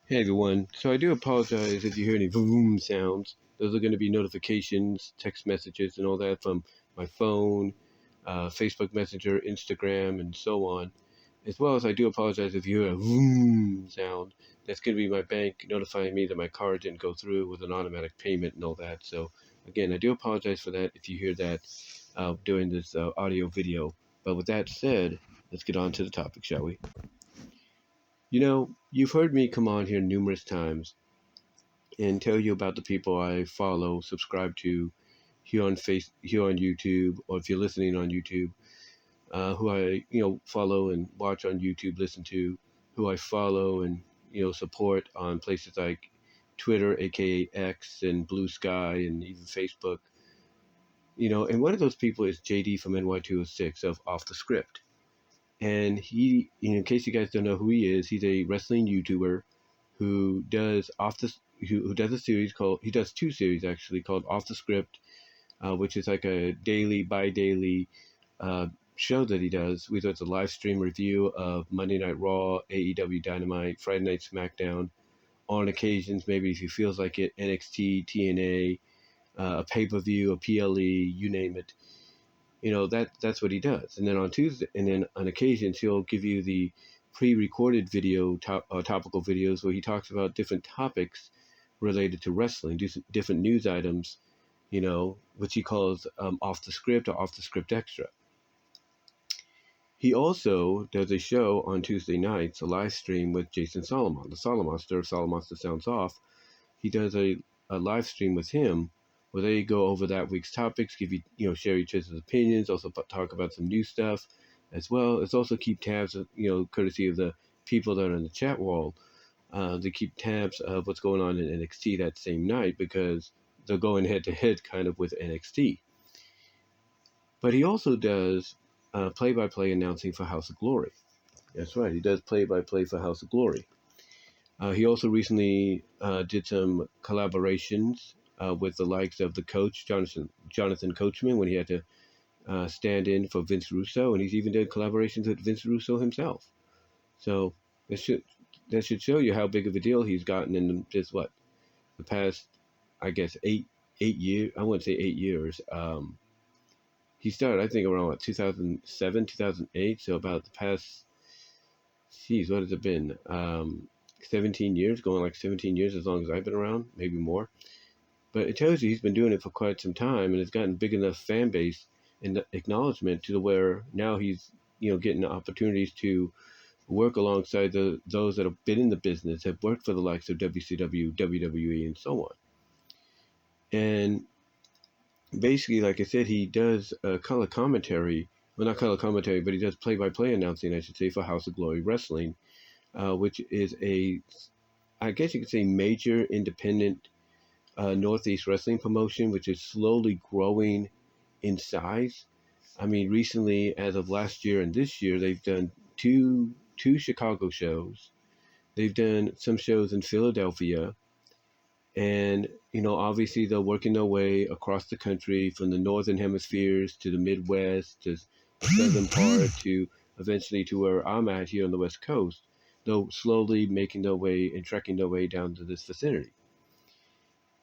Hey everyone, so I do apologize if you hear any boom sounds. Those are going to be notifications, text messages, and all that from my phone, Facebook Messenger, Instagram, and so on. As well as I do apologize if you hear a boom sound. That's going to be my bank notifying me that my card didn't go through with an automatic payment and all that. So again, I do apologize for that if you hear that during this audio video. But with that said, let's get on to the topic, shall we? You know, you've heard me come on here numerous times and tell you about the people I follow, subscribe to here on YouTube, or if you're listening on YouTube, who I follow and watch on YouTube, listen to, who I follow and support on places like Twitter, aka X, and Blue Sky, and even Facebook. And one of those people is JD from NY206 of Off the Script. And he, in case you guys don't know who he is, he's a wrestling YouTuber who does who does a series called, he does two series actually, called Off the Script, which is like a daily bi-daily show that he does. We do a live stream review of Monday Night Raw, AEW Dynamite, Friday Night SmackDown. On occasions, maybe if he feels like it, NXT, TNA, a pay-per-view, a PLE, you name it. That's what he does. And then on occasions he'll give you the pre-recorded topical videos where he talks about different topics related to wrestling, different news items, which he calls off the script or off the script extra. He also does a show on Tuesday nights, a live stream with Jason Solomon, the Solomonster. If Solomonster sounds off, he does a live stream with him where they go over that week's topics, give you, share each other's opinions, also talk about some new stuff as well. It's also keep tabs, courtesy of the people that are in the chat wall. They keep tabs of what's going on in NXT that same night because they're going head to head kind of with NXT. But he also does play-by-play announcing for House of Glory. That's right, he does play-by-play for House of Glory. He also recently did some collaborations with the likes of the coach, Jonathan Coachman, when he had to stand in for Vince Russo, and he's even did collaborations with Vince Russo himself. So that should show you how big of a deal he's gotten in just the past, I guess, 8 years. I wouldn't say 8 years. He started, I think, around 2007, 2008. So about the past, what has it been? 17 years, going like 17 years, as long as I've been around, maybe more. But it tells you he's been doing it for quite some time, and it's gotten big enough fan base and acknowledgement to where now he's getting opportunities to work alongside those that have been in the business, have worked for the likes of WCW, WWE, and so on. And basically, like I said, he does color commentary. Well, not color commentary, but he does play-by-play announcing, I should say, for House of Glory Wrestling, which is I guess you could say, major independent Northeast wrestling promotion, which is slowly growing in size. I mean, recently, as of last year and this year, they've done two Chicago shows. They've done some shows in Philadelphia. And, obviously they're working their way across the country from the northern hemispheres to the Midwest to the southern part to eventually to where I'm at here on the West Coast. They're slowly making their way and trekking their way down to this vicinity.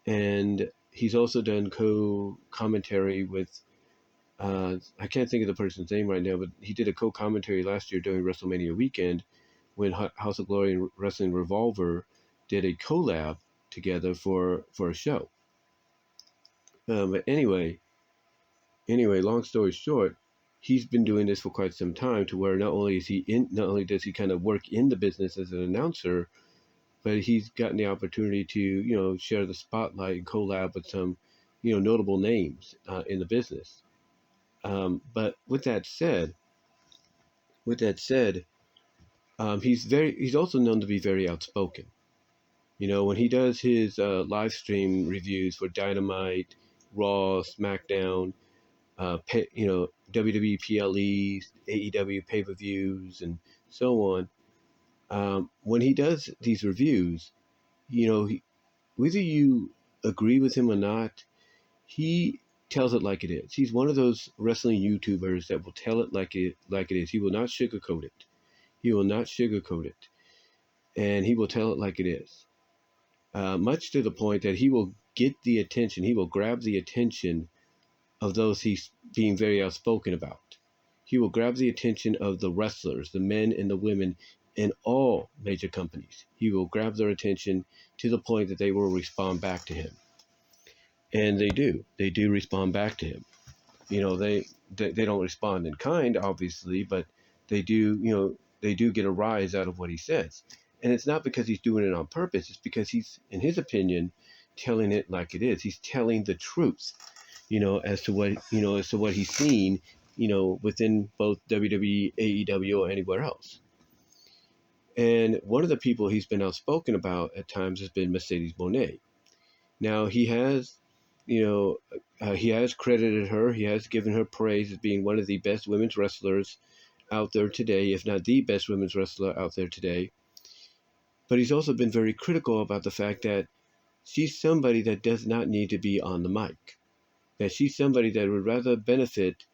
And he's also done co-commentary with, I can't think of the person's name right now, but he did a co-commentary last year during WrestleMania weekend when House of Glory and Wrestling Revolver did a collab together for a show. But anyway, long story short, he's been doing this for quite some time to where not only does he kind of work in the business as an announcer, but he's gotten the opportunity to, share the spotlight and collab with some, notable names in the business. But with that said, he's also known to be very outspoken. When he does his live stream reviews for Dynamite, Raw, SmackDown, WWE PLEs, AEW pay-per-views, and so on. When he does these reviews, whether you agree with him or not, he tells it like it is. He's one of those wrestling YouTubers that will tell it like it is. He will not sugarcoat it. and he will tell it like it is. Much to the point that he will get the attention, he will grab the attention of those he's being very outspoken about. He will grab the attention of the wrestlers, the men and the women in all major companies. He will grab their attention to the point that they will respond back to him. And they do. They do respond back to him. They don't respond in kind, obviously, but they do, they do get a rise out of what he says. And it's not because he's doing it on purpose. It's because he's, in his opinion, telling it like it is. He's telling the truth, as to what he's seen, within both WWE, AEW, or anywhere else. And one of the people he's been outspoken about at times has been Mercedes Moné. Now, he has credited her. He has given her praise as being one of the best women's wrestlers out there today, if not the best women's wrestler out there today. But he's also been very critical about the fact that she's somebody that does not need to be on the mic. That she's somebody that would rather benefit,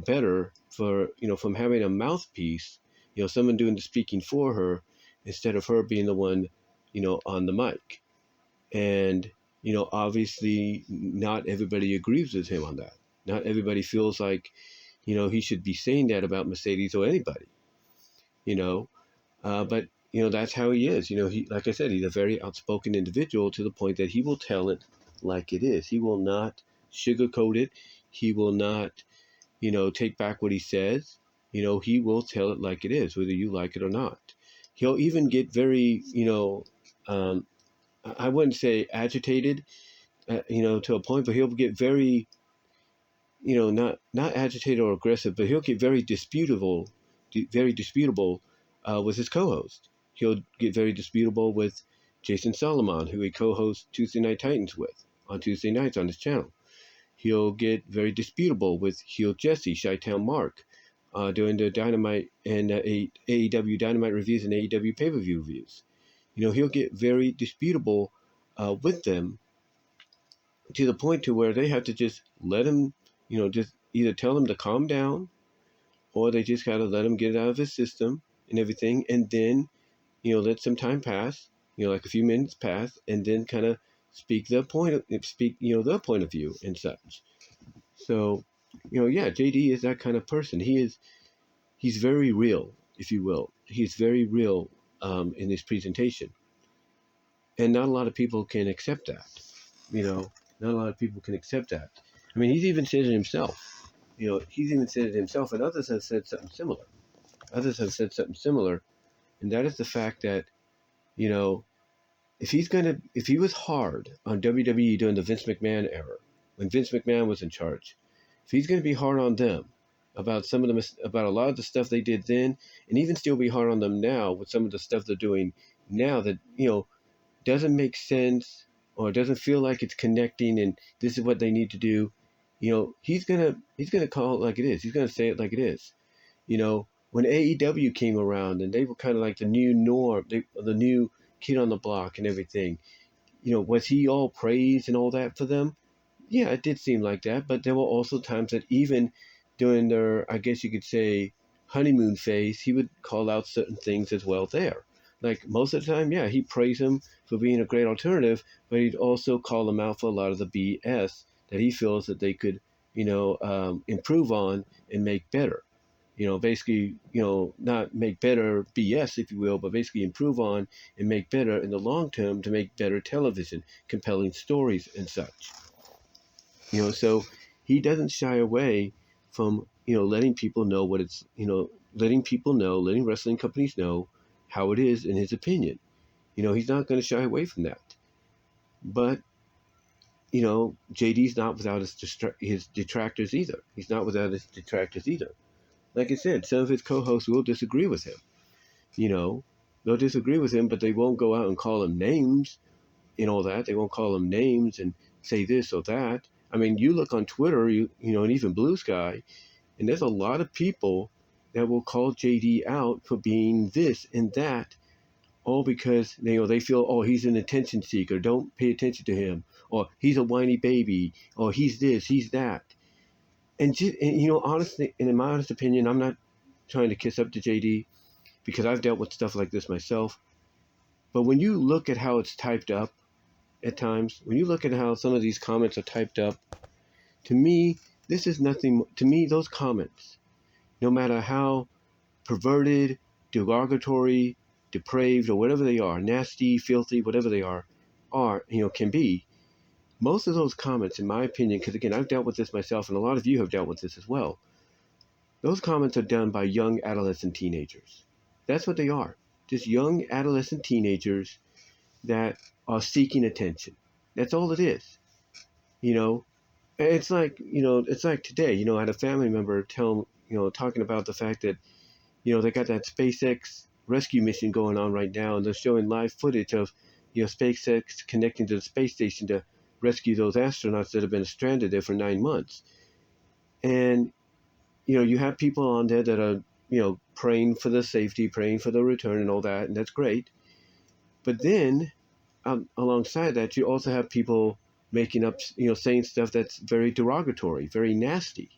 better from having a mouthpiece, someone doing the speaking for her instead of her being the one, on the mic. And, obviously not everybody agrees with him on that. Not everybody feels like, he should be saying that about Mercedes or anybody, but, that's how he is. He, like I said, he's a very outspoken individual to the point that he will tell it like it is. He will not sugarcoat it. He will not, take back what he says. He will tell it like it is, whether you like it or not. He'll even get very, I wouldn't say agitated, to a point, but he'll get very, not agitated or aggressive, but he'll get very disputable with his co-host. He'll get very disputable with Jason Solomon, who he co-hosts Tuesday Night Titans with on Tuesday nights on his channel. He'll get very disputable with heel Jesse, Chi-Town Mark, doing the Dynamite and AEW Dynamite reviews and AEW pay-per-view reviews. He'll get very disputable with them to the point to where they have to just let him, just either tell him to calm down, or they just got to let him get it out of his system and everything, and then, let some time pass, like a few minutes pass, and then kind of speak their point of view and such. So, JD is that kind of person. He's very real, if you will. He's very real in his presentation. And not a lot of people can accept that. Not a lot of people can accept that. I mean, he's even said it himself. And others have said something similar. And that is the fact that, if he was hard on WWE during the Vince McMahon era, when Vince McMahon was in charge, if he's going to be hard on them about about a lot of the stuff they did then, and even still be hard on them now with some of the stuff they're doing now that, doesn't make sense or doesn't feel like it's connecting and this is what they need to do, he's gonna call it like it is. He's gonna say it like it is. When AEW came around and they were kind of like the new norm, the new kid on the block and everything, was he all praise and all that for them? Yeah, it did seem like that, but there were also times that even during their, I guess you could say, honeymoon phase, he would call out certain things as well there. Like most of the time, yeah, he'd praise him for being a great alternative, but he'd also call them out for a lot of the BS that he feels that they could, improve on and make better. Basically, not make better BS, if you will, but basically improve on and make better in the long term to make better television, compelling stories and such. So he doesn't shy away from, letting people know what it's, letting wrestling companies know how it is in his opinion. He's not going to shy away from that. But, JD's not without his detractors either. He's not without his detractors either. Like I said, some of his co-hosts will disagree with him. They'll disagree with him, but they won't go out and call him names and all that. They won't call him names and say this or that. I mean, you look on Twitter, and even Blue Sky, and there's a lot of people that will call JD out for being this and that, all because they feel, oh, he's an attention seeker, don't pay attention to him, or he's a whiny baby, or he's this, he's that. And honestly, and in my honest opinion, I'm not trying to kiss up to JD because I've dealt with stuff like this myself. But when you look at how it's typed up at times, when you look at how some of these comments are typed up, to me, this is nothing. To me, those comments, no matter how perverted, derogatory, depraved, or whatever they are, nasty, filthy, whatever they are, can be. Most of those comments, in my opinion, because again, I've dealt with this myself, and a lot of you have dealt with this as well. Those comments are done by young adolescent teenagers. That's what they are. Just young adolescent teenagers that are seeking attention. That's all it is. You know, it's like, it's like today, I had a family member talking about the fact that, they got that SpaceX rescue mission going on right now, and they're showing live footage of, SpaceX connecting to the space station to rescue those astronauts that have been stranded there for 9 months. And, you have people on there that are, praying for the safety, praying for the return and all that, and that's great. But then, alongside that, you also have people making up, saying stuff that's very derogatory, very nasty,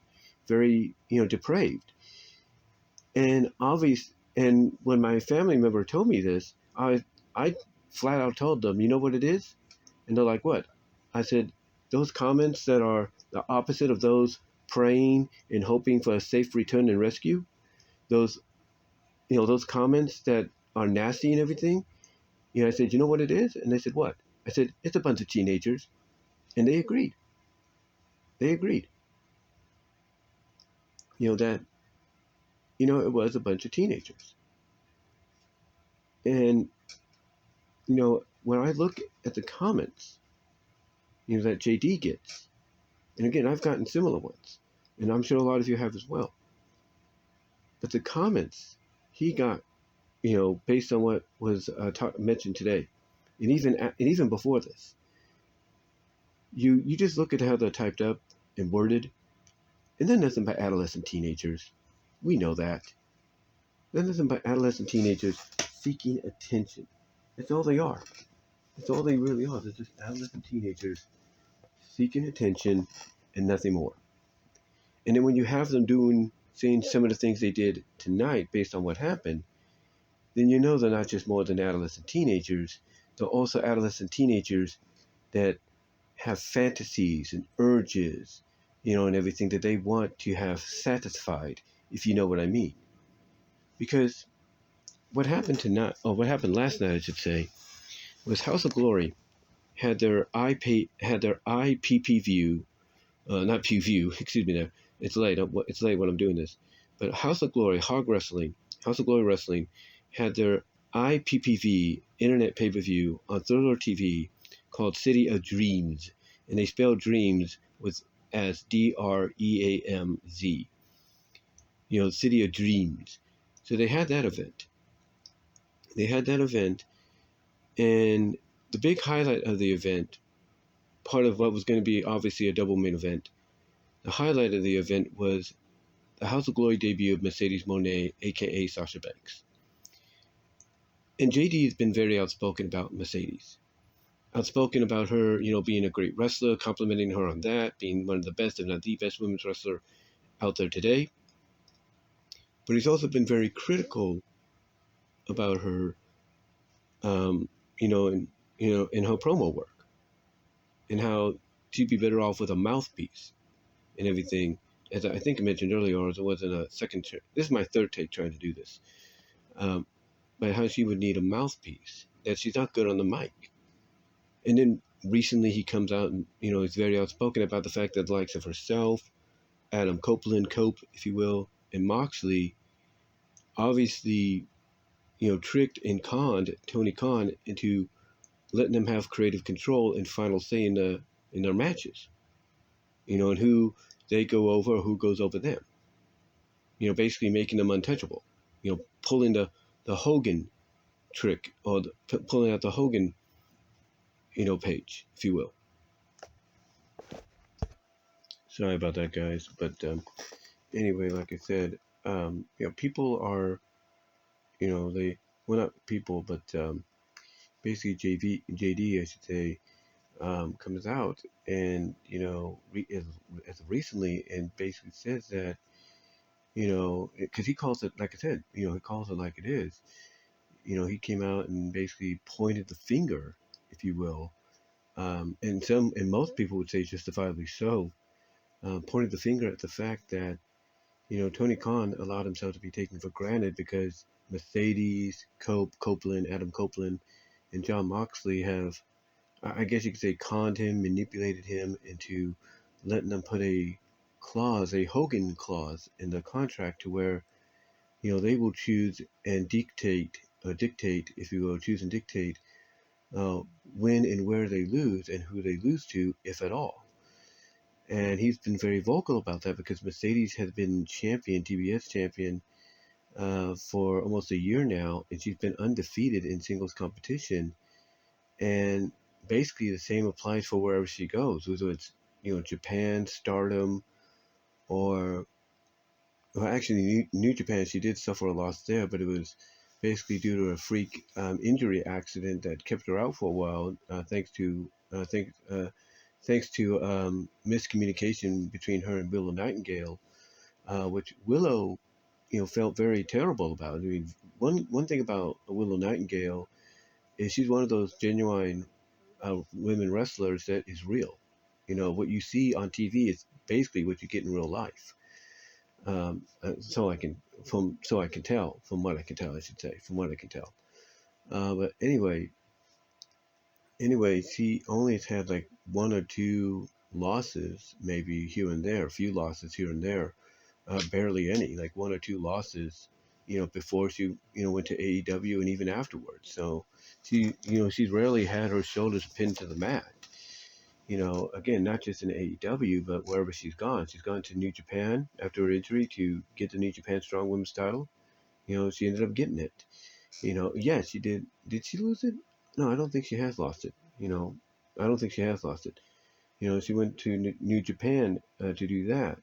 very, depraved. And and when my family member told me this, I flat out told them, you know what it is? And they're like, what? I said, those comments that are the opposite of those praying and hoping for a safe return and rescue, those, those comments that are nasty and everything, I said, you know what it is? And they said, what? I said, it's a bunch of teenagers. And they agreed. They agreed. That, it was a bunch of teenagers. And, when I look at the comments, that JD gets, and again, I've gotten similar ones, and I'm sure a lot of you have as well. But the comments he got, based on what was mentioned today, and even before this, you just look at how they're typed up and worded, and they're nothing but adolescent teenagers. We know that. They're nothing but adolescent teenagers seeking attention. That's all they are. That's all they really are. They're just adolescent teenagers seeking attention and nothing more. And then when you have them saying some of the things they did tonight based on what happened, then they're not just more than adolescent teenagers. They're also adolescent teenagers that have fantasies and urges, and everything that they want to have satisfied, if you know what I mean. Because what happened last night, I should say, was House of Glory had their IPP view, not pew view, excuse me there. It's late when I'm doing this. But House of Glory, House of Glory Wrestling had their IPPV, Internet Pay-Per-View, on Thriller TV called City of Dreamz. And they spell Dreams as DREAMZ. City of Dreams. So they had that event. And the big highlight of the event, part of what was going to be obviously a double main event, the highlight of the event was the House of Glory debut of Mercedes Moné, aka Sasha Banks. And JD has been very outspoken about Mercedes. Outspoken about her, being a great wrestler, complimenting her on that, being one of the best, if not the best women's wrestler out there today. But he's also been very critical about her, in her promo work, and how she'd be better off with a mouthpiece and everything. As I think I mentioned earlier, or as it was in a second, this is my third take trying to do this, but how she would need a mouthpiece, that she's not good on the mic. And then recently he comes out and, is very outspoken about the fact that the likes of herself, Adam Copeland, if you will, and Moxley obviously, tricked and conned Tony Khan into letting them have creative control and final say in their matches. And who they go over or who goes over them. Basically making them untouchable. Pulling the Hogan trick, or pulling out the Hogan, page, if you will. Sorry about that, guys. But anyway, like I said, people are, not people, but basically JD, I should say, comes out and, as recently, and basically says that, because he calls it, like I said, he calls it like it is. he came out and basically pointed the finger, if you will, and most people would say justifiably so, pointed the finger at the fact that Tony Khan allowed himself to be taken for granted because Mercedes, Copeland, Adam Copeland, and John Moxley have, I guess you could say, conned him, manipulated him into letting them put a clause, a Hogan clause, in the contract to where they will choose and dictate, if you will, choose and dictate uh, when and where they lose and who they lose to, if at all. And he's been very vocal about that because Mercedes has been champion, TBS champion, for almost a year now, and she's been undefeated in singles competition. And basically, the same applies for wherever she goes, whether it's Japan, Stardom, or well, actually, New Japan. She did suffer a loss there, but it was basically due to a freak injury accident that kept her out for a while, thanks to miscommunication between her and Willow Nightingale, which Willow, felt very terrible about. I mean, one thing about Willow Nightingale is she's one of those genuine women wrestlers that is real. What you see on TV is basically what you get in real life. So I can tell, from what I can tell, I should say, from what I can tell. But anyway, she only has had like one or two losses, maybe here and there, a few losses here and there, barely any, like one or two losses, before she, went to AEW and even afterwards. So she's rarely had her shoulders pinned to the mat. Again, not just in AEW, but wherever she's gone. She's gone to New Japan after her injury to get the New Japan Strong Women's title. She ended up getting it. Yeah, she did. Did she lose it? No, I don't think she has lost it. I don't think she has lost it. She went to New Japan to do that.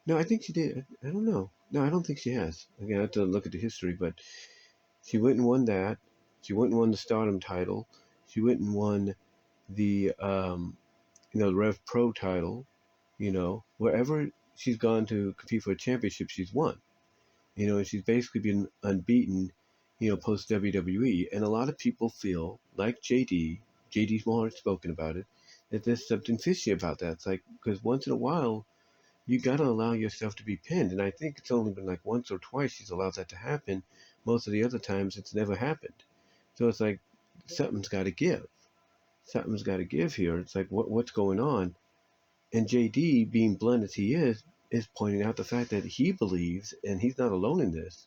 No, I think she did. I don't know. No, I don't think she has. Again, I have to look at the history, but she went and won that. She went and won the Stardom title. She went and won the the Rev Pro title. Wherever she's gone to compete for a championship, she's won. And she's basically been unbeaten, post WWE. And a lot of people feel like JD Smallheart's spoken about it, that there's something fishy about that. It's like, because once in a while, you got to allow yourself to be pinned. And I think it's only been like once or twice she's allowed that to happen. Most of the other times it's never happened. So it's like, something's got to give. Something's got to give here. It's like, what's going on? And JD, being blunt as he is pointing out the fact that he believes, and he's not alone in this,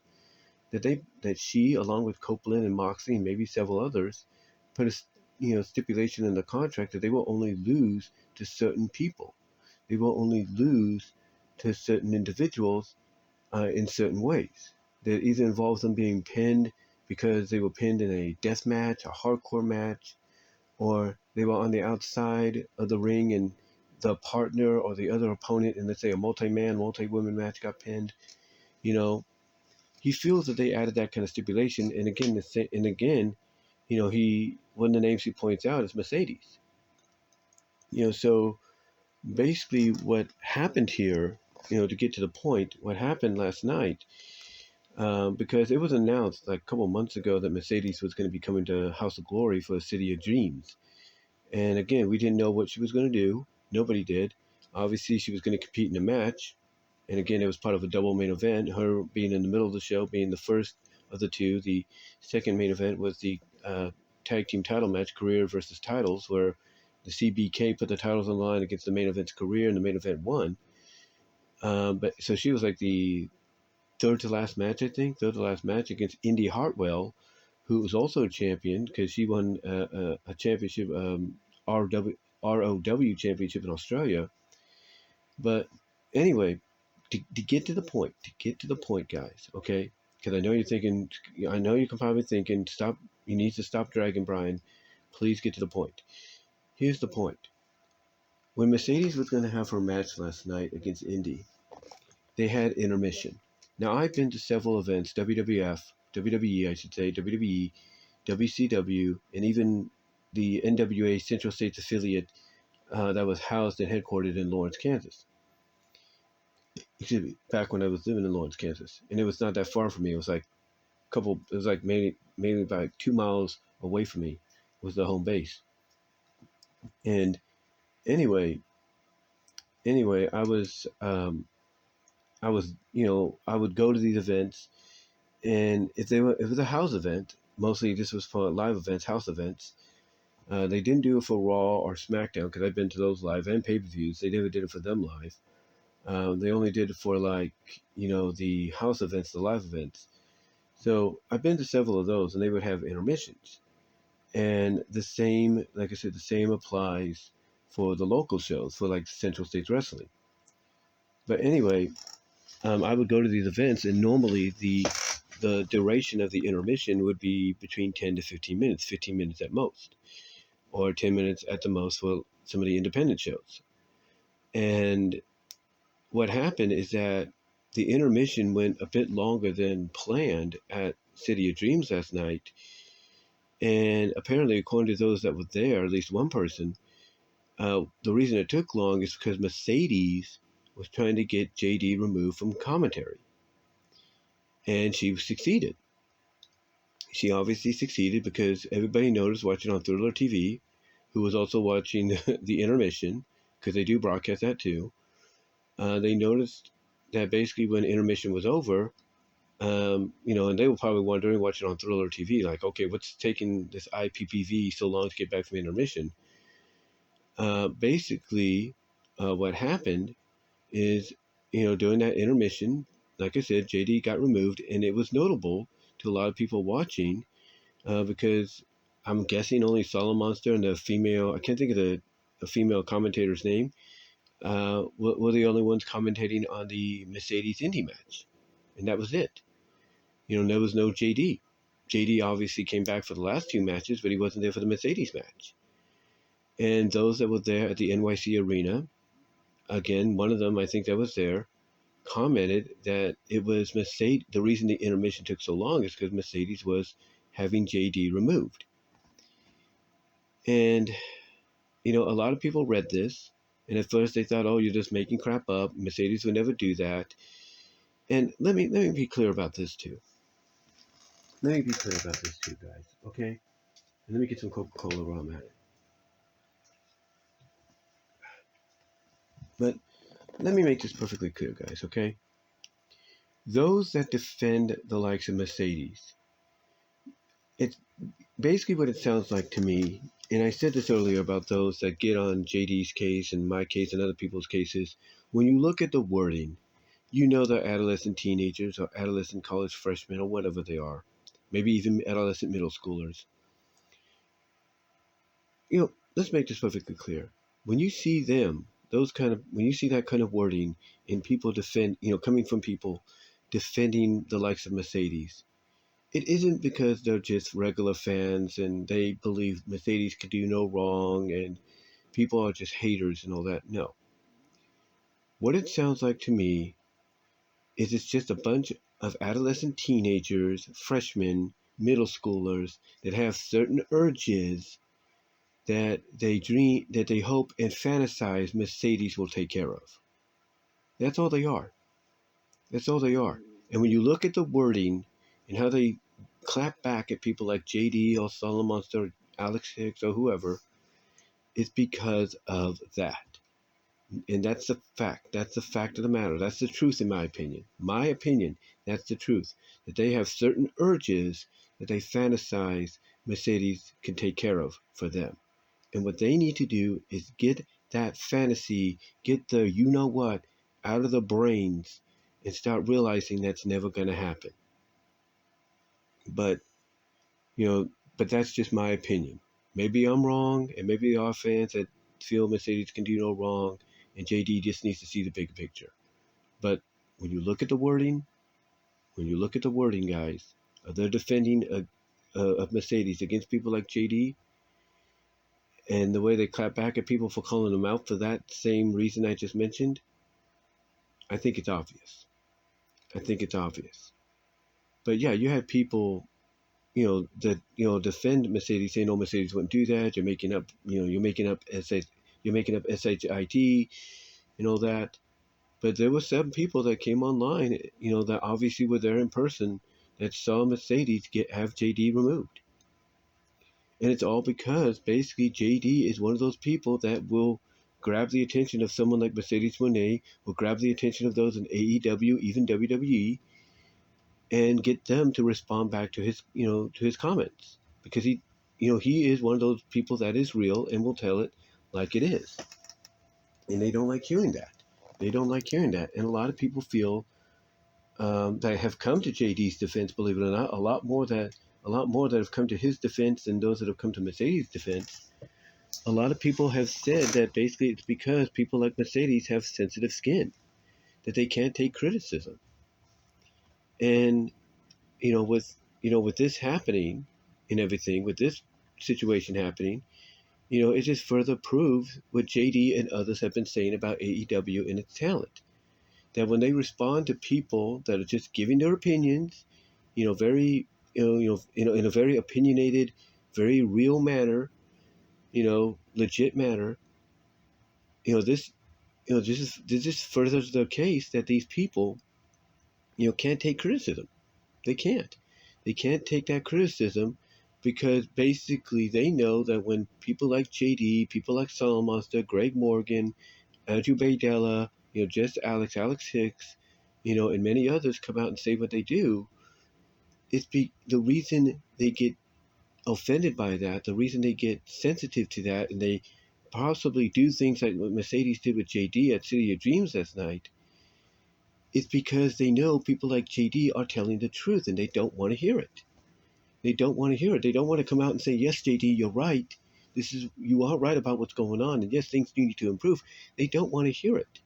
that she, along with Copeland and Moxley and maybe several others, put a stipulation in the contract that they will only lose to certain people. They will only lose to certain individuals in certain ways. That either involves them being pinned because they were pinned in a death match, a hardcore match, or they were on the outside of the ring and the partner or the other opponent in, let's say, a multi-man, multi-woman match got pinned. He feels that they added that kind of stipulation. And again, one of the names he points out is Mercedes. So basically what happened here, to get to the point, what happened last night, because it was announced like a couple months ago that Mercedes was going to be coming to House of Glory for City of Dreams. And again, we didn't know what she was going to do. Nobody did. Obviously, she was going to compete in a match. And again, it was part of a double main event. Her being in the middle of the show, being the first of the two. The second main event was the tag team title match, Career versus Titles, where the CBK put the titles on the line against the main event's Career, and the main event won. But so she was like the third to last match against Indie Hartwell, who was also a champion because she won a championship, ROW championship in Australia. But anyway, to get to the point, guys, okay? Because I know you're probably thinking, stop. You need to stop dragging, Brian. Please get to the point. Here's the point. When Mercedes was going to have her match last night against Indy, they had intermission. Now, I've been to several events, WWE, I should say, WWE, WCW, and even the NWA Central States affiliate that was housed and headquartered in Lawrence, Kansas. Excuse me, back when I was living in Lawrence, Kansas. And it was not that far from me. It was like a it was like maybe about 2 miles away from me was the home base. And anyway, I was, I would go to these events, and if it was a house event, mostly this was for live events, house events. They didn't do it for Raw or SmackDown because I've been to those live and pay-per-views. They never did it for them live. They only did it for the house events, the live events. So I've been to several of those, and they would have intermissions. And the same, like I said, the same applies for the local shows for like Central States Wrestling. But anyway, I would go to these events, and normally the duration of the intermission would be between 10 to 15 minutes, 15 minutes at most, or 10 minutes at the most for some of the independent shows. And what happened is that the intermission went a bit longer than planned at City of Dreamz last night. And apparently, according to those that were there, at least one person, the reason it took long is because Mercedes was trying to get JD removed from commentary. And she succeeded. She obviously succeeded because everybody noticed watching on Thriller TV, who was also watching the intermission, because they do broadcast that too. They noticed that basically when intermission was over, and they were probably wondering, watching on Thriller TV, like, okay, what's taking this IPPV so long to get back from intermission? Basically, what happened is, during that intermission, like I said, JD got removed, and it was notable to a lot of people watching because I'm guessing only Solid Monster and the female, I can't think of the female commentator's name, were the only ones commentating on the Mercedes Indy match. And that was it. There was no JD. JD obviously came back for the last two matches, but he wasn't there for the Mercedes match. And those that were there at the NYC Arena, again, one of them, I think that was there, commented that it was Mercedes. The reason the intermission took so long is because Mercedes was having JD removed. And, a lot of people read this, and at first they thought, oh, you're just making crap up. Mercedes would never do that. And let me be clear about this too. Let me be clear about this too, guys, okay? And let me get some Coca-Cola while I'm at it. But let me make this perfectly clear, guys, okay? Those that defend the likes of Mercedes, it's basically what it sounds like to me, and I said this earlier about those that get on JD's case and my case and other people's cases. When you look at the wording, they're adolescent teenagers or adolescent college freshmen or whatever they are, maybe even adolescent middle schoolers. Let's make this perfectly clear. When you see them, when you see that kind of wording in people coming from people defending the likes of Mercedes, it isn't because they're just regular fans and they believe Mercedes could do no wrong and people are just haters and all that. No. What it sounds like to me is it's just a bunch of adolescent teenagers, freshmen, middle schoolers that have certain urges that they hope and fantasize Mercedes will take care of. That's all they are. That's all they are. And when you look at the wording and how they clap back at people like JD or Solid Monster, Alex Hicks or whoever, it's because of that. And that's the fact. That's the fact of the matter. That's the truth, in my opinion. My opinion, that's the truth. That they have certain urges that they fantasize Mercedes can take care of for them. And what they need to do is get that fantasy, get the you-know-what out of their brains and start realizing that's never going to happen. But, but that's just my opinion. Maybe I'm wrong, and maybe there are fans that feel Mercedes can do no wrong, and JD just needs to see the big picture. But when you look at the wording, guys, they're defending a Mercedes against people like JD, and the way they clap back at people for calling them out for that same reason I just mentioned, I think it's obvious. But yeah, you have people, that, defend Mercedes, saying, no, Mercedes wouldn't do that. You're making up SHIT and all that. But there were 7 people that came online, that obviously were there in person that saw Mercedes have JD removed. And it's all because basically JD is one of those people that will grab the attention of someone like Mercedes Moné, will grab the attention of those in AEW, even WWE, and get them to respond back to his, to his comments. Because he is one of those people that is real and will tell it like it is. And they don't like hearing that. They don't like hearing that. And a lot of people feel that have come to JD's defense, believe it or not, a lot more that have come to his defense than those that have come to Mercedes' defense. A lot of people have said that basically it's because people like Mercedes have sensitive skin, that they can't take criticism. And with this happening and everything, with this situation happening, it just further proves what JD and others have been saying about AEW and its talent. That when they respond to people that are just giving their opinions, very, in a very opinionated, very real manner, legit manner, this just furthers the case that these people, can't take criticism. They can't. They can't take that criticism because basically they know that when people like JD, people like Solid Monster, Greg Morgan, Andrew Baydella, just Alex Hicks, and many others come out and say what they do, the reason they get offended by that, the reason they get sensitive to that, and they possibly do things like what Mercedes did with JD at City of Dreams last night, it's because they know people like JD are telling the truth and they don't want to hear it. They don't want to hear it. They don't want to come out and say, yes, JD, you're right. You are right about what's going on. And yes, things need to improve. They don't want to hear it.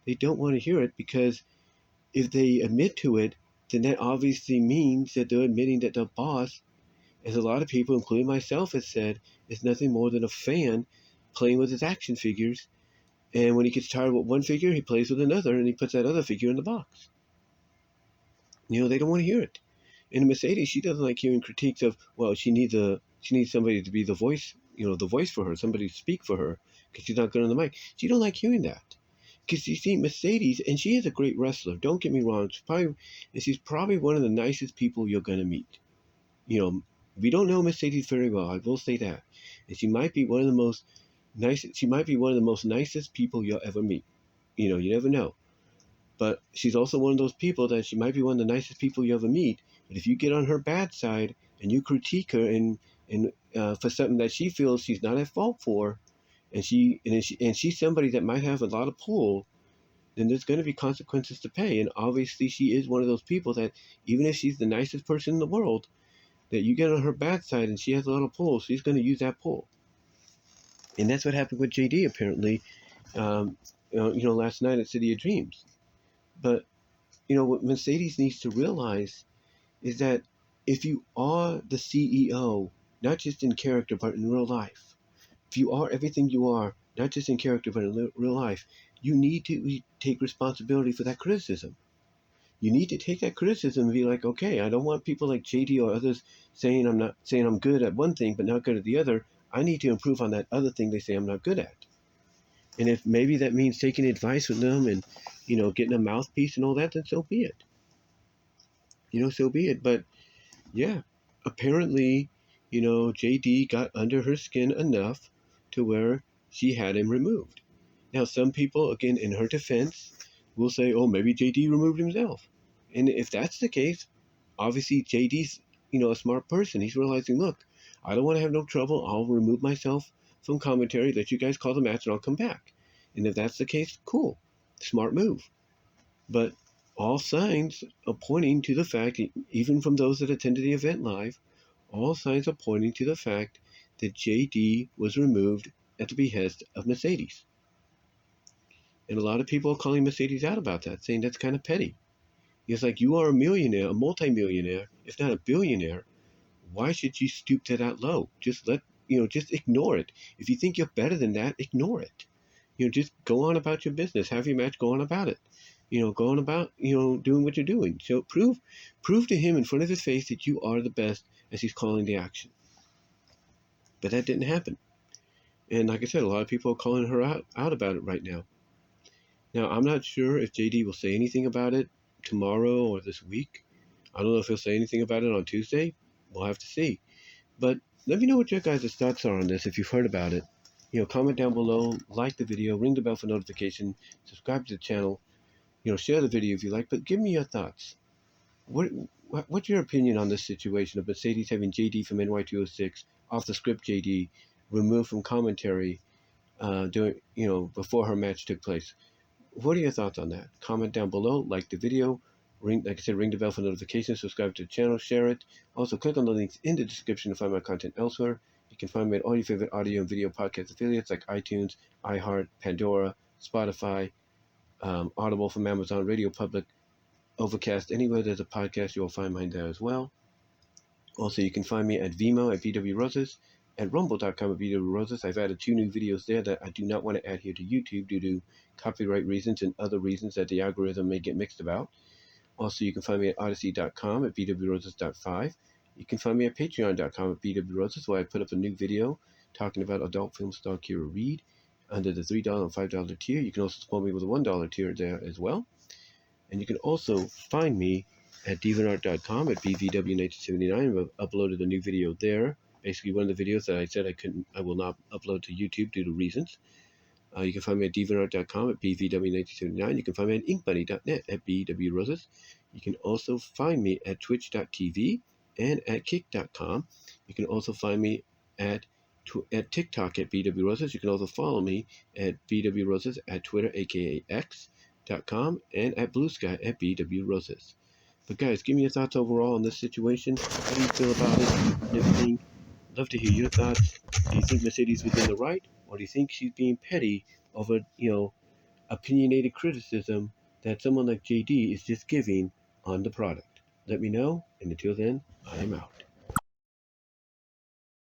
They don't want to hear it because if they admit to it, then that obviously means that they're admitting that the boss, as a lot of people, including myself, has said, is nothing more than a fan playing with his action figures. And when he gets tired with one figure, he plays with another, and he puts that other figure in the box. They don't want to hear it. And Mercedes, she doesn't like hearing critiques of, well, she needs somebody to be the voice, the voice for her, somebody to speak for her, because she's not good on the mic. She don't like hearing that. Because you see, Mercedes, and she is a great wrestler, don't get me wrong, she's probably one of the nicest people you're going to meet. We don't know Mercedes very well, I will say that. And she might be one of the most nicest people you'll ever meet. You never know. But she's also one of those people that she might be one of the nicest people you ever meet. But if you get on her bad side and you critique her and for something that she feels she's not at fault for, and she's somebody that might have a lot of pull, then there's going to be consequences to pay. And obviously, she is one of those people that even if she's the nicest person in the world, that you get on her bad side and she has a lot of pull, she's going to use that pull. And that's what happened with JD apparently, last night at City of Dreams. But what Mercedes needs to realize is that if you are the CEO, not just in character but in real life, if you are everything you are, not just in character but in real life, you need to take responsibility for that criticism. You need to take that criticism and be like, okay, I don't want people like JD or others saying I'm good at one thing but not good at the other. I need to improve on that other thing they say I'm not good at. And if maybe that means taking advice from them and, getting a mouthpiece and all that, then so be it. So be it. But yeah, apparently, JD got under her skin enough to where she had him removed. Now, some people, again, in her defense, will say, oh, maybe JD removed himself. And if that's the case, obviously JD's, a smart person. He's realizing, look, I don't want to have no trouble. I'll remove myself from commentary, let you guys call the match, and I'll come back. And if that's the case, cool. Smart move. But all signs are pointing to the fact, even from those that attended the event live, all signs are pointing to the fact that JD was removed at the behest of Mercedes. And a lot of people are calling Mercedes out about that, saying that's kind of petty. It's like, you are a millionaire, a multimillionaire, if not a billionaire. Why should you stoop to that low? Just just ignore it. If you think you're better than that, ignore it. Just go on about your business. Have your match, go on about it. Go on about, doing what you're doing. So prove to him in front of his face that you are the best as he's calling the action. But that didn't happen. And like I said, a lot of people are calling her out about it right now. Now, I'm not sure if JD will say anything about it tomorrow or this week. I don't know if he'll say anything about it on Tuesday. We'll have to see. But let me know what your guys' thoughts are on this if you've heard about it. Comment down below, like the video, ring the bell for notification, subscribe to the channel, share the video if you like, but give me your thoughts. What's your opinion on this situation of Mercedes having JD from NY206 off the script JD removed from commentary before her match took place? What are your thoughts on that? Comment down below, like the video, ring the bell for notifications, subscribe to the channel, share it. Also, click on the links in the description to find my content elsewhere. You can find me at all your favorite audio and video podcast affiliates like iTunes, iHeart, Pandora, Spotify, Audible from Amazon, Radio Public, Overcast. Anywhere there's a podcast, you'll find mine there as well. Also, you can find me at VENMO at VWRoses, at rumble.com at VWRoses. I've added 2 new videos there that I do not want to add here to YouTube due to copyright reasons and other reasons that the algorithm may get mixed about. Also, you can find me at odyssey.com at VWRoses.5. You can find me at patreon.com at VWRoses, where I put up a new video talking about adult film star Kira Reed under the $3 and $5 tier. You can also support me with a $1 tier there as well. And you can also find me at deviantart.com at BVW1979. I've uploaded a new video there. Basically, one of the videos that I said I will not upload to YouTube due to reasons. You can find me at deviantart.com at BVW1979. You can find me at inkbuddy.net at BWRoses. You can also find me at twitch.tv and at kick.com. You can also find me at TikTok at BWRoses. You can also follow me at BWRoses at Twitter, aka X.com, and at Blue Sky at BWRoses. But guys, give me your thoughts overall on this situation. How do you feel about it and everything? Love to hear your thoughts. Do you think Mercedes was in the right, or do you think she's being petty over, opinionated criticism that someone like JD is just giving on the product? Let me know, and until then, I am out.